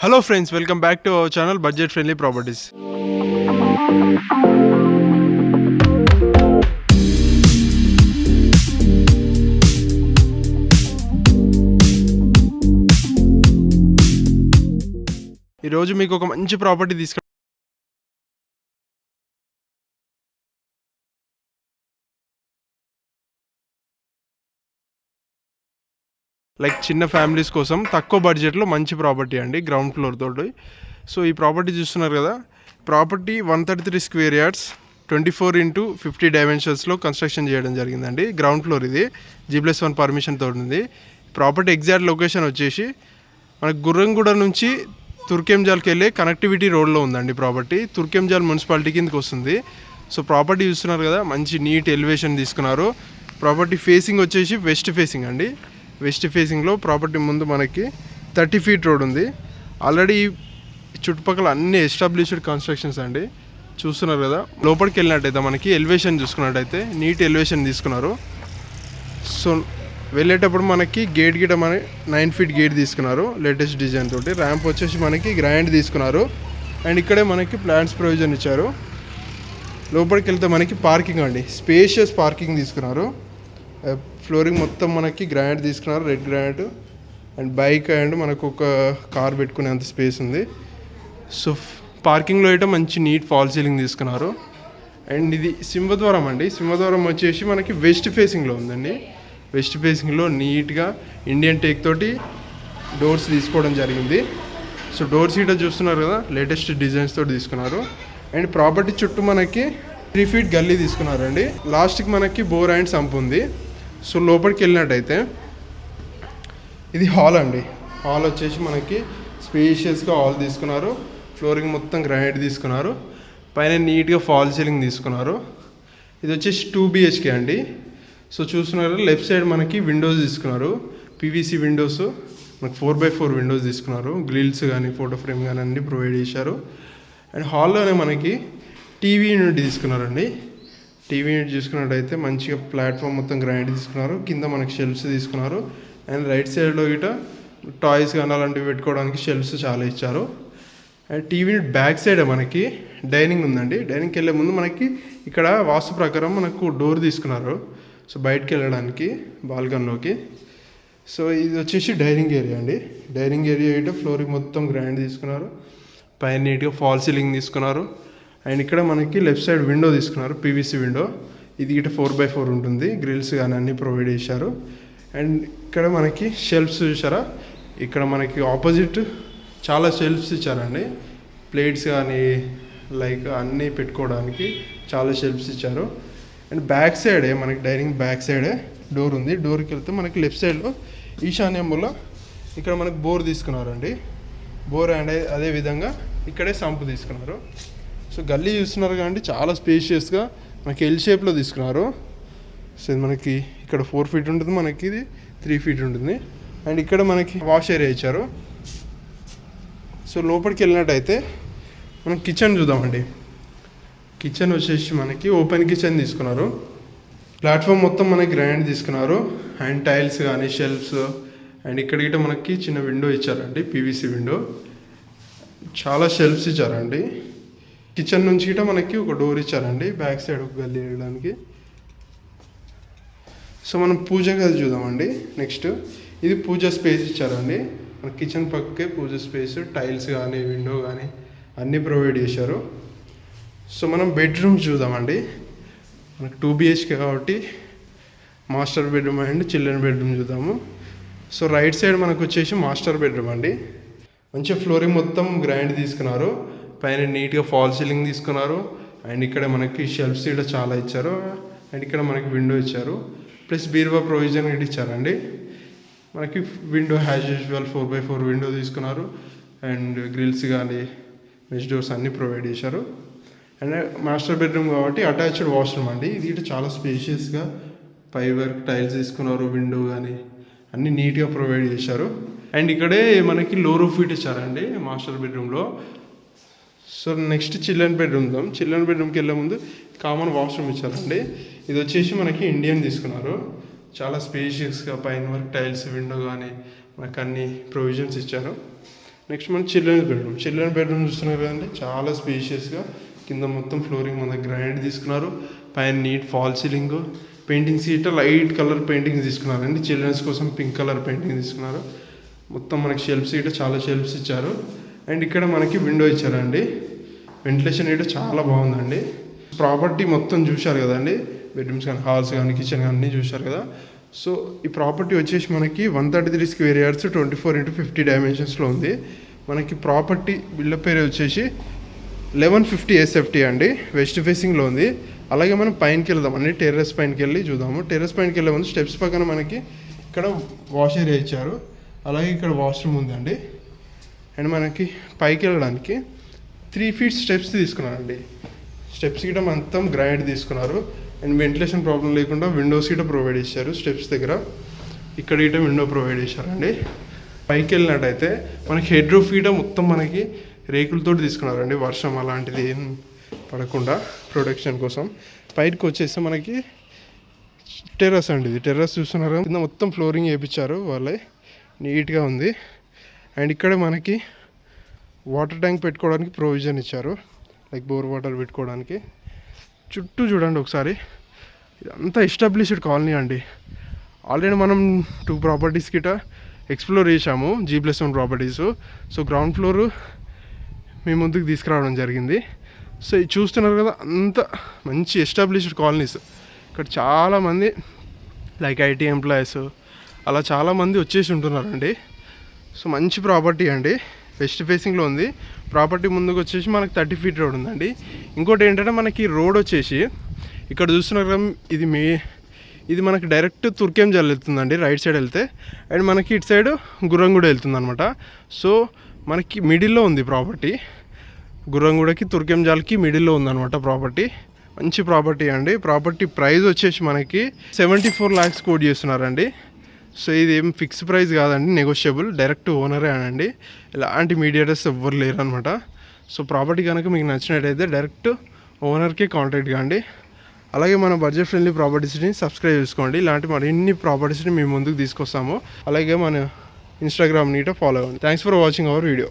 Hello friends, welcome back to our channel budget friendly properties. ఈరోజు మీకు ఒక మంచి ప్రాపర్టీ లైక్ చిన్న ఫ్యామిలీస్ కోసం తక్కువ బడ్జెట్లో మంచి ప్రాపర్టీ అండి, గ్రౌండ్ ఫ్లోర్ తోటి. సో ఈ ప్రాపర్టీ చూస్తున్నారు కదా, ప్రాపర్టీ 133 స్క్వేర్ యార్డ్స్ 24x50 డైమెన్షన్స్లో కన్స్ట్రక్షన్ చేయడం జరిగిందండి. గ్రౌండ్ ఫ్లోర్ ఇది, G+1 పర్మిషన్ తోటి ఉంది. ప్రాపర్టీ ఎగ్జాక్ట్ లొకేషన్ వచ్చేసి మనకు గుర్రంగూడ నుంచి తుర్కెంజాల్కి వెళ్ళే కనెక్టివిటీ రోడ్లో ఉందండి ప్రాపర్టీ. తుర్కెంజాల్ మున్సిపాలిటీ కిందకి వస్తుంది. సో ప్రాపర్టీ చూస్తున్నారు కదా, మంచి నీట్ ఎలివేషన్ తీసుకున్నారు. ప్రాపర్టీ ఫేసింగ్ వచ్చేసి వెస్ట్ ఫేసింగ్ అండి. వెస్ట్ ఫేసింగ్లో ప్రాపర్టీ ముందు మనకి 30 ఫీట్ రోడ్ ఉంది. ఆల్రెడీ చుట్టుపక్కల అన్ని ఎస్టాబ్లిష్డ్ కన్స్ట్రక్షన్స్ అండి. చూస్తున్నారు కదా, లోపలికి వెళ్ళినట్టయితే మనకి ఎలివేషన్ చూసుకున్నట్టయితే నీట్ ఎలివేషన్ తీసుకున్నారు. సో వెళ్ళేటప్పుడు మనకి గేట్ గిట మన 9 ఫీట్ గేట్ తీసుకున్నారు లేటెస్ట్ డిజైన్ తోటి. ర్యాంప్ వచ్చేసి మనకి గ్రాండ్ తీసుకున్నారు. అండ్ ఇక్కడే మనకి ప్లాంట్స్ ప్రొవిజన్ ఇచ్చారు. లోపలికి వెళ్తే మనకి పార్కింగ్ అండి, స్పేషియస్ పార్కింగ్ తీసుకున్నారు. ఫ్లోరింగ్ మొత్తం మనకి గ్రానైట్ తీసుకున్నారు, red granite. And bike and మనకు ఒక కార్ పెట్టుకునేంత స్పేస్ ఉంది. సో పార్కింగ్లో అయితే మంచి నీట్ ఫాల్ సీలింగ్ తీసుకున్నారు. అండ్ ఇది సింహద్వారం అండి. సింహద్వారం వచ్చేసి మనకి వెస్ట్ ఫేసింగ్లో ఉందండి. వెస్ట్ ఫేసింగ్లో నీట్గా ఇండియన్ టేక్ తోటి డోర్స్ తీసుకోవడం జరిగింది. సో డోర్స్ ఇట చూస్తున్నారు కదా, లేటెస్ట్ డిజైన్స్ తోటి తీసుకున్నారు. అండ్ ప్రాపర్టీ చుట్టూ మనకి 3 ఫీట్ గల్లీ తీసుకున్నారండి. లాస్ట్కి మనకి బోర్ అండ్ సంప్ ఉంది. సో లోపలికి వెళ్ళినట్టయితే ఇది హాల్ అండి. హాల్ వచ్చేసి మనకి స్పేషియస్గా హాల్ తీసుకున్నారు. ఫ్లోరింగ్ మొత్తం గ్రానైట్ తీసుకున్నారు. పైన నీట్గా ఫాల్ సీలింగ్ తీసుకున్నారు. ఇది వచ్చేసి 2 BHK అండి. సో చూస్తున్నారు, లెఫ్ట్ సైడ్ మనకి విండోస్ తీసుకున్నారు, PVC విండోస్. మనకి 4x4 విండోస్ తీసుకున్నారు. గ్రిల్స్ కానీ ఫోటో ఫ్రేమ్ కానీ అన్నీ ప్రొవైడ్ చేశారు. అండ్ హాల్లోనే మనకి టీవీ యూనిట్ తీసుకున్నారండి. టీవీ యూనిట్ చూసుకున్నట్టయితే మంచిగా ప్లాట్ఫామ్ మొత్తం గ్రాండ్ తీసుకున్నారు. కింద మనకి షెల్ఫ్స్ తీసుకున్నారు. అండ్ రైట్ సైడ్లో ఇట టాయ్స్ కానీ అలాంటివి పెట్టుకోవడానికి షెల్ఫ్స్ చాలా ఇచ్చారు. And TV unit back side మనకి డైనింగ్ ఉందండి. డైనింగ్కి వెళ్ళే ముందు మనకి ఇక్కడ వాస్తు ప్రకారం మనకు డోర్ తీసుకున్నారు. సో బయటకు వెళ్ళడానికి బాల్కనీలోకి. సో ఇది వచ్చేసి డైనింగ్ ఏరియా అండి. డైనింగ్ ఏరియా ఇట ఫ్లోరింగ్ మొత్తం గ్రాండ్ తీసుకున్నారు. పైన నీట్గా ఫాల్ సీలింగ్ తీసుకున్నారు. అండ్ ఇక్కడ మనకి లెఫ్ట్ సైడ్ విండో తీసుకున్నారు, PVC విండో. ఇది ఇట 4x4 ఉంటుంది. గ్రిల్స్ కానీ అన్నీ ప్రొవైడ్ చేశారు. అండ్ ఇక్కడ మనకి షెల్ఫ్స్ చూసారా, ఇక్కడ మనకి ఆపోజిట్ చాలా షెల్ఫ్స్ ఇచ్చారండి. ప్లేట్స్ కానీ లైక్ అన్నీ పెట్టుకోవడానికి చాలా షెల్ఫ్స్ ఇచ్చారు. అండ్ బ్యాక్ సైడే మనకి డైనింగ్ బ్యాక్ సైడే డోర్ ఉంది. డోర్కి వెళ్తే మనకి లెఫ్ట్ సైడ్లో ఈశాన్యంలో ఇక్కడ మనకి బోర్ తీసుకున్నారండి. బోర్ అండ్ అదే విధంగా ఇక్కడే సంపు తీసుకున్నారు. సో గల్లీ చూస్తున్నారు కానీ చాలా స్పేషియస్గా మనకి ఎల్ షేప్లో తీసుకున్నారు. సో ఇది మనకి ఇక్కడ 4 ఫీట్ ఉంటుంది, మనకి ఇది 3 ఫీట్ ఉంటుంది. అండ్ ఇక్కడ మనకి వాష్ ఏరియా ఇచ్చారు. సో లోపలికి వెళ్ళినట్టయితే మనం కిచెన్ చూద్దామండి. కిచెన్ వచ్చేసి మనకి ఓపెన్ కిచెన్ తీసుకున్నారు. ప్లాట్ఫామ్ మొత్తం మనకి గ్రాండ్ తీసుకున్నారు. అండ్ టైల్స్ కానీ షెల్ఫ్స్. అండ్ ఇక్కడ గిట్ట మనకి చిన్న విండో ఇచ్చారండి, PVC విండో. చాలా షెల్ఫ్స్ ఇచ్చారండి. కిచెన్ నుంచి గిట్ట మనకి ఒక డోర్ ఇచ్చారండి, బ్యాక్ సైడ్ ఒక గల్లీ వెళ్ళడానికి. సో మనం పూజ గది చూద్దామండి. నెక్స్ట్ ఇది పూజ స్పేస్ ఇచ్చారండి. మన కిచెన్ పక్కకే పూజ స్పేస్, టైల్స్ కానీ విండో కానీ అన్నీ ప్రొవైడ్ చేశారు. సో మనం బెడ్రూమ్స్ చూద్దామండి. మనకు 2 BHK కాబట్టి master bedroom and children bedroom చూద్దాము. సో రైట్ సైడ్ మనకు వచ్చేసి మాస్టర్ బెడ్రూమ్ అండి. మంచిగా ఫ్లోరింగ్ మొత్తం గ్రాండ్ తీసుకున్నారు. పైన నీట్గా ఫాల్ సీలింగ్ తీసుకున్నారు. అండ్ ఇక్కడ మనకి షెల్ఫ్స్ కూడా చాలా ఇచ్చారు. అండ్ ఇక్కడ మనకి విండో ఇచ్చారు, ప్లస్ బీరువా ప్రొవిజన్ కూడా ఇచ్చారండి. మనకి window as usual 4x4 window తీసుకున్నారు. అండ్ గ్రిల్స్ కానీ మెష్ డోర్స్ అన్నీ ప్రొవైడ్ చేశారు. అండ్ మాస్టర్ బెడ్రూమ్ కాబట్టి అటాచ్డ్ వాష్రూమ్ అండి. ఇది కూడా చాలా స్పేషియస్గా పై వర్క్ టైల్స్ తీసుకున్నారు. విండో కానీ అన్నీ నీట్గా ప్రొవైడ్ చేశారు. అండ్ ఇక్కడే మనకి లో రూఫ్ హీట్ ఇచ్చారండి మాస్టర్ బెడ్రూమ్లో. సో నెక్స్ట్ చిల్డ్రన్ బెడ్రూమ్ చూద్దాం. చిల్డ్రన్ బెడ్రూమ్కి వెళ్ళే ముందు కామన్ వాష్రూమ్ ఇచ్చారండి. ఇది వచ్చేసి మనకి ఇండియన్ తీసుకున్నారు. చాలా స్పేషియస్గా పైన వర్క్ టైల్స్ విండో కానీ మనకు అన్ని ప్రొవిజన్స్ ఇచ్చారు. నెక్స్ట్ మన చిల్డ్రన్ బెడ్రూమ్ చూస్తున్నారు కదండి, చాలా స్పేషియస్గా. కింద మొత్తం ఫ్లోరింగ్ మన గ్రానైట్ తీసుకున్నారు, పైన నీట్ ఫాల్ సీలింగ్, పెయింటింగ్స్ ఇట్లా లైట్ కలర్ పెయింటింగ్స్ తీసుకున్నారండి. చిల్డ్రన్స్ కోసం పింక్ కలర్ పెయింటింగ్ తీసుకున్నారు. మొత్తం మనకి షెల్ఫ్స్ ఇట్లా చాలా షెల్ఫ్స్ ఇచ్చారు. అండ్ ఇక్కడ మనకి విండో ఇచ్చారండి. వెంటిలేషన్ ఇట్లా చాలా బాగుందండి. ప్రాపర్టీ మొత్తం చూశారు కదండి, బెడ్రూమ్స్ కానీ హాల్స్ కానీ కిచెన్ కానీ అన్నీ చూశారు కదా. సో ఈ ప్రాపర్టీ వచ్చేసి మనకి 133 స్క్వేర్ యార్డ్స్ 24x50 డైమెన్షన్స్లో ఉంది. మనకి ప్రాపర్టీ బిల్డప్ పేరు వచ్చేసి 1150 SFT అండి, వెస్ట్ ఫేసింగ్లో ఉంది. అలాగే మనం పైనకి వెళ్దామండి, టెర్రస్ పైనకి వెళ్ళి చూద్దాము. టెర్రస్ పైనకి వెళ్ళే ముందు స్టెప్స్ పక్కన మనకి ఇక్కడ వాష్ ఏరియా ఇచ్చారు, అలాగే ఇక్కడ వాష్రూమ్ ఉందండి. అండ్ మనకి పైకి వెళ్ళడానికి 3 feet స్టెప్స్ తీసుకున్నారండి. స్టెప్స్ గిట్ట మొత్తం గ్రానైట్ తీసుకున్నారు. అండ్ వెంటిలేషన్ ప్రాబ్లం లేకుండా విండోస్ గిట్ట ప్రొవైడ్ చేశారు. స్టెప్స్ దగ్గర ఇక్కడ గిట్ట విండో ప్రొవైడ్ చేశారండి. పైకి వెళ్ళినట్టయితే మనకి హెడ్ రూఫ్ గిట్ట మొత్తం మనకి రేకులతో తీసుకున్నారండి, వర్షం అలాంటిది ఏం పడకుండా ప్రొటెక్షన్ కోసం. పైకి వచ్చేస్తే మనకి టెర్రస్ అండి, ఇది టెర్రస్ చూస్తున్నారు. కింద మొత్తం ఫ్లోరింగ్ వేయించారు వాళ్ళే, నీట్గా ఉంది. అండ్ ఇక్కడ మనకి వాటర్ ట్యాంక్ పెట్టుకోవడానికి ప్రొవిజన్ ఇచ్చారు, లైక్ బోర్ వాటర్ పెట్టుకోవడానికి. చుట్టూ చూడండి ఒకసారి, ఇదంతా ఎస్టాబ్లిష్డ్ కాలనీ అండి. ఆల్రెడీ మనం 2 ప్రాపర్టీస్ గిట్ట ఎక్స్ప్లోర్ చేసాము, G+1 properties. So ground floor మీ ముందుకు తీసుకురావడం జరిగింది. సో ఇది చూస్తున్నారు కదా, అంత మంచి ఎస్టాబ్లిష్డ్ కాలనీస్. ఇక్కడ చాలామంది లైక్ IT ఎంప్లాయీస్ అలా చాలామంది వచ్చేసి ఉంటున్నారండి. సో మంచి ప్రాపర్టీ అండి, వెస్ట్ ఫేసింగ్లో ఉంది. ప్రాపర్టీ ముందుకు వచ్చేసి మనకి 30 feet రోడ్ ఉందండి. ఇంకోటి ఏంటంటే మనకి రోడ్ వచ్చేసి ఇక్కడ చూస్తున్నారు కదా, ఇది మనకి డైరెక్ట్ తుర్కెంజల్ వెళ్తుందండి రైట్ సైడ్ వెళ్తే. అండ్ మనకి ఇటు సైడ్ గుర్రంగూడ వెళ్తుంది అనమాట. సో మనకి మిడిల్లో ఉంది ప్రాపర్టీ, గుర్రంగూడకి తుర్కెంజాల్కి మిడిల్లో ఉందన్నమాట ప్రాపర్టీ. మంచి ప్రాపర్టీ అండి. ప్రాపర్టీ ప్రైస్ వచ్చేసి మనకి 74 lakhs కోట్ చేస్తున్నారండి. సో ఇది ఏం ఫిక్స్ ప్రైస్ కాదండి, నెగోషియబుల్. డైరెక్ట్ ఓనరే అనండి, ఎలాంటి మీడియేటర్స్ ఎవ్వరు లేరు అనమాట. సో ప్రాపర్టీ కనుక మీకు నచ్చినట్టయితే డైరెక్ట్ ఓనర్కే కాంటాక్ట్ కాండి. అలాగే మన బడ్జెట్ ఫ్రెండ్లీ ప్రాపర్టీస్ని సబ్స్క్రైబ్ చేసుకోండి. ఇలాంటి మరిన్ని ప్రాపర్టీస్ని మేము ముందుకు తీసుకొస్తాము. అలాగే మన ఇన్స్టాగ్రామ్ నీట ఫాలో అవ్వండి. Thanks for watching our video.